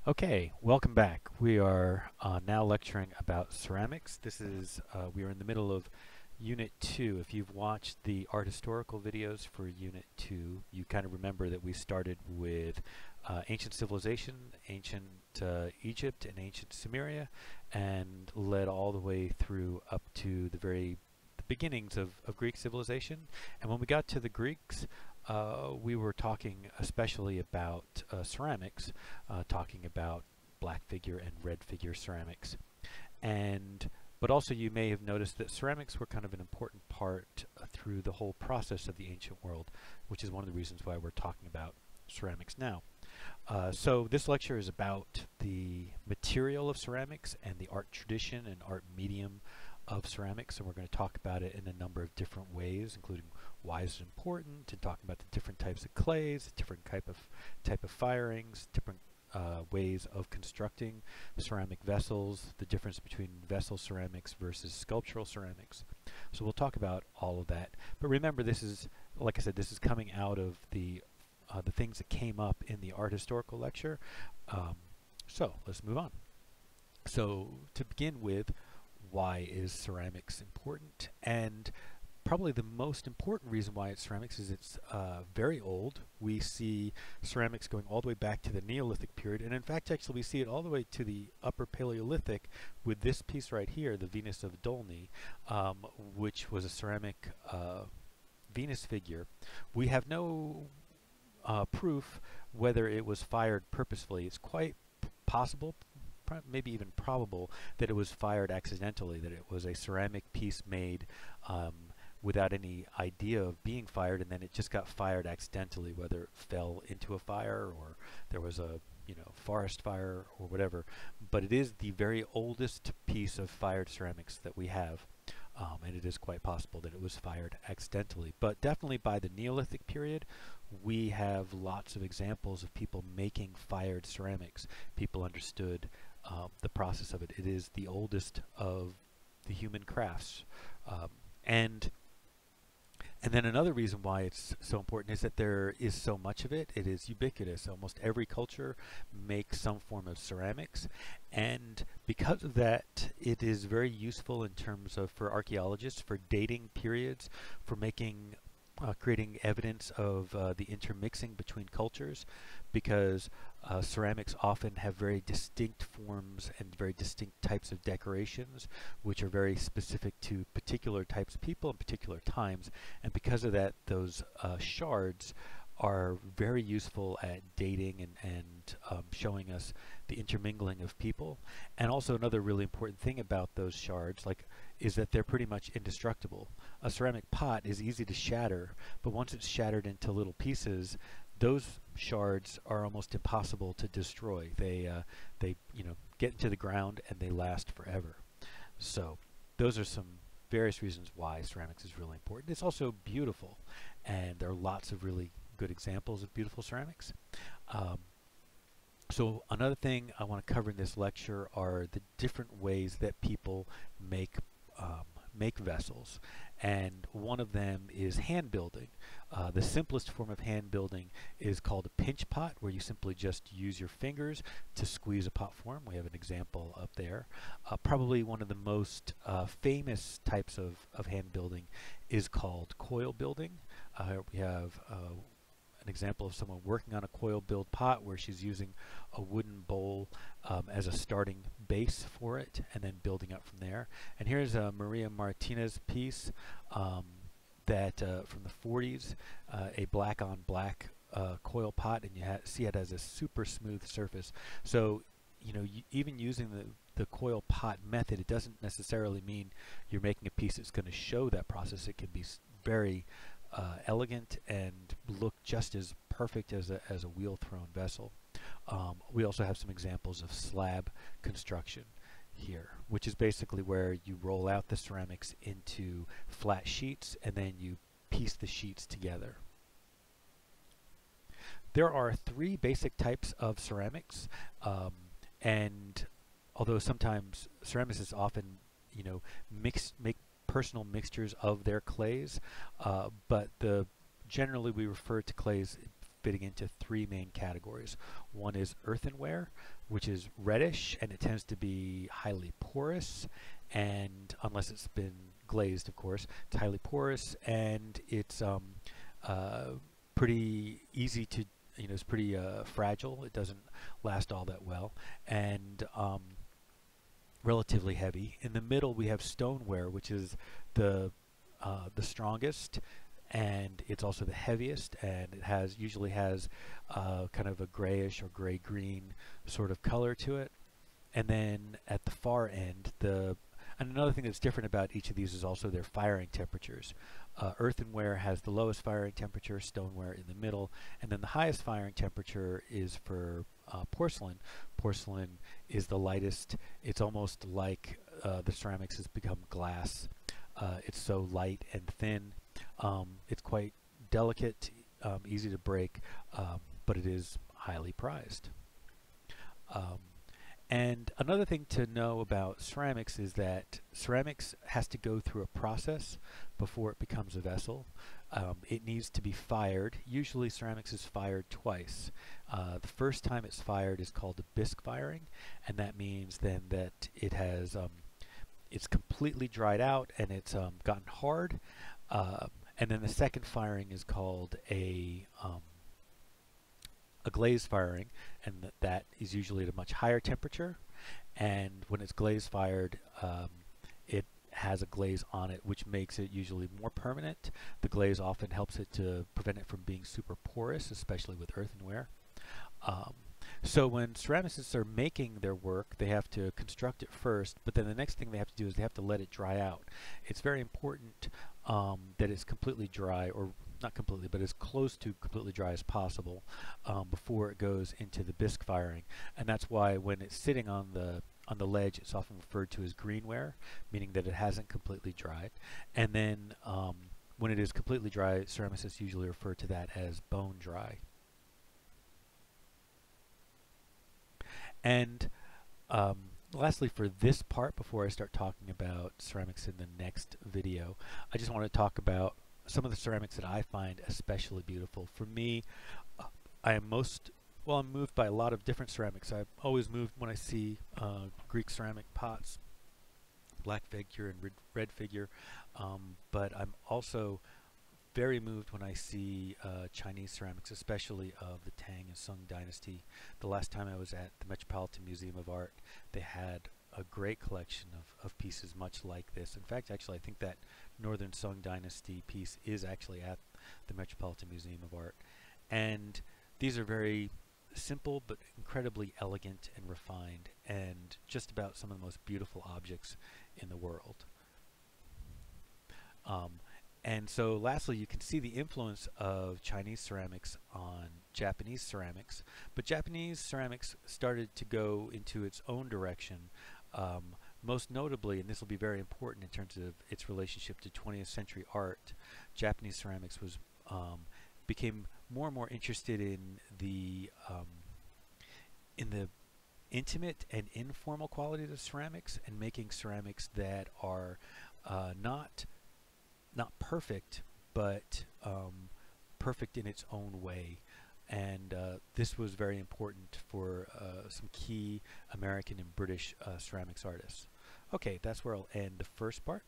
Okay, welcome back. We are now lecturing about ceramics. We are in the middle of Unit 2. If you've watched the art historical videos for Unit 2, you kind of remember that we started with ancient civilization, ancient Egypt, and ancient Sumeria, and led all the way through up to the beginnings of Greek civilization. And when we got to the Greeks, we were talking especially about ceramics, talking about black figure and red figure ceramics. But also you may have noticed that ceramics were kind of an important part through the whole process of the ancient world, which is one of the reasons why we're talking about ceramics now. So this lecture is about the material of ceramics and the art tradition and art medium of ceramics, and we're going to talk about it in a number of different ways, including why is it important, and talking about the different types of clays, different type of firings, different ways of constructing ceramic vessels, the difference between vessel ceramics versus sculptural ceramics. So we'll talk about all of that. But remember, this is, like I said, this is coming out of the things that came up in the art historical lecture. So let's move on. So to begin with, why is ceramics important? And probably the most important reason why it's ceramics is it's very old. We see ceramics going all the way back to the Neolithic period, and in fact actually we see it all the way to the Upper Paleolithic with this piece right here, the Venus of Dolny, which was a ceramic Venus figure. We have no proof whether it was fired purposefully. It's quite possible, maybe even probable, that it was fired accidentally, that it was a ceramic piece made without any idea of being fired, and then it just got fired accidentally, whether it fell into a fire or there was a forest fire or whatever. But it is the very oldest piece of fired ceramics that we have. And it is quite possible that it was fired accidentally. But definitely by the Neolithic period, we have lots of examples of people making fired ceramics. People understood the process of it. It is the oldest of the human crafts. And then another reason why it's so important is that there is so much of it. It is ubiquitous. Almost every culture makes some form of ceramics. And because of that, it is very useful in terms of, for archaeologists, for dating periods, for making creating evidence of the intermixing between cultures, because ceramics often have very distinct forms and very distinct types of decorations, which are very specific to particular types of people and particular times. And because of that, those shards are very useful at dating and showing us the intermingling of people. And also another really important thing about those shards, is that they're pretty much indestructible. A ceramic pot is easy to shatter, but once it's shattered into little pieces, those shards are almost impossible to destroy. They get into the ground and they last forever. So those are some various reasons why ceramics is really important. It's also beautiful, and there are lots of really good examples of beautiful ceramics. So another thing I want to cover in this lecture are the different ways that people make vessels, and one of them is hand building. The simplest form of hand building is called a pinch pot, where you simply just use your fingers to squeeze a pot form. We have an example up there. Probably one of the most famous types of hand building is called coil building. We have an example of someone working on a coil build pot where she's using a wooden bowl as a starting base for it and then building up from there. And here's a Maria Martinez piece that from the 40s, a black on black coil pot, and you see it has a super smooth surface. So even using the coil pot method, it doesn't necessarily mean you're making a piece that's going to show that process. It can be very elegant and look just as perfect as a wheel-thrown vessel. We also have some examples of slab construction here, which is basically where you roll out the ceramics into flat sheets and then you piece the sheets together. There are three basic types of ceramics, and although sometimes ceramicists often make personal mixtures of their clays, but generally we refer to clays fitting into three main categories. One is earthenware, which is reddish, and it tends to be highly porous, and unless it's been glazed, of course, it's highly porous, and it's pretty easy to, it's pretty fragile. It doesn't last all that well, and relatively heavy. In the middle, we have stoneware, which is the strongest, and it's also the heaviest, and it usually has kind of a grayish or gray-green sort of color to it. And then at the far end, and another thing that's different about each of these is also their firing temperatures. Earthenware has the lowest firing temperature, stoneware in the middle, and then the highest firing temperature is for porcelain. Porcelain is the lightest. It's almost like the ceramics has become glass. It's so light and thin. It's quite delicate, easy to break, but it is highly prized. And another thing to know about ceramics is that ceramics has to go through a process before it becomes a vessel. It needs to be fired. Usually ceramics is fired twice. The first time it's fired is called a bisque firing, and that means then that it has it's completely dried out and it's gotten hard. And then the second firing is called a glaze firing, and that is usually at a much higher temperature. And when it's glaze fired, it has a glaze on it, which makes it usually more permanent. The glaze often helps it to prevent it from being super porous, especially with earthenware. So when ceramicists are making their work, they have to construct it first, but then the next thing they have to do is they have to let it dry out. It's very important that it's completely dry, or not completely, but as close to completely dry as possible before it goes into the bisque firing. And that's why when it's sitting on the ledge, it's often referred to as greenware, meaning that it hasn't completely dried. And then when it is completely dry, ceramicists usually refer to that as bone dry. And lastly, for this part, before I start talking about ceramics in the next video, I just want to talk about some of the ceramics that I find especially beautiful. For me, I'm moved by a lot of different ceramics. I'm always moved when I see Greek ceramic pots, black figure and red figure, but I'm also very moved when I see Chinese ceramics, especially of the Tang and Sung dynasty. The last time I was at the Metropolitan Museum of Art, they had a great collection of pieces much like this. In fact, actually, I think that Northern Sung Dynasty piece is actually at the Metropolitan Museum of Art. And these are very simple but incredibly elegant and refined, and just about some of the most beautiful objects in the world. And so lastly, you can see the influence of Chinese ceramics on Japanese ceramics, but Japanese ceramics started to go into its own direction. Most notably, and this will be very important in terms of its relationship to 20th century art, Japanese ceramics became more and more interested in the intimate and informal qualities of ceramics, and making ceramics that are not perfect, but perfect in its own way. And this was very important for some key American and British ceramics artists. Okay, that's where I'll end the first part.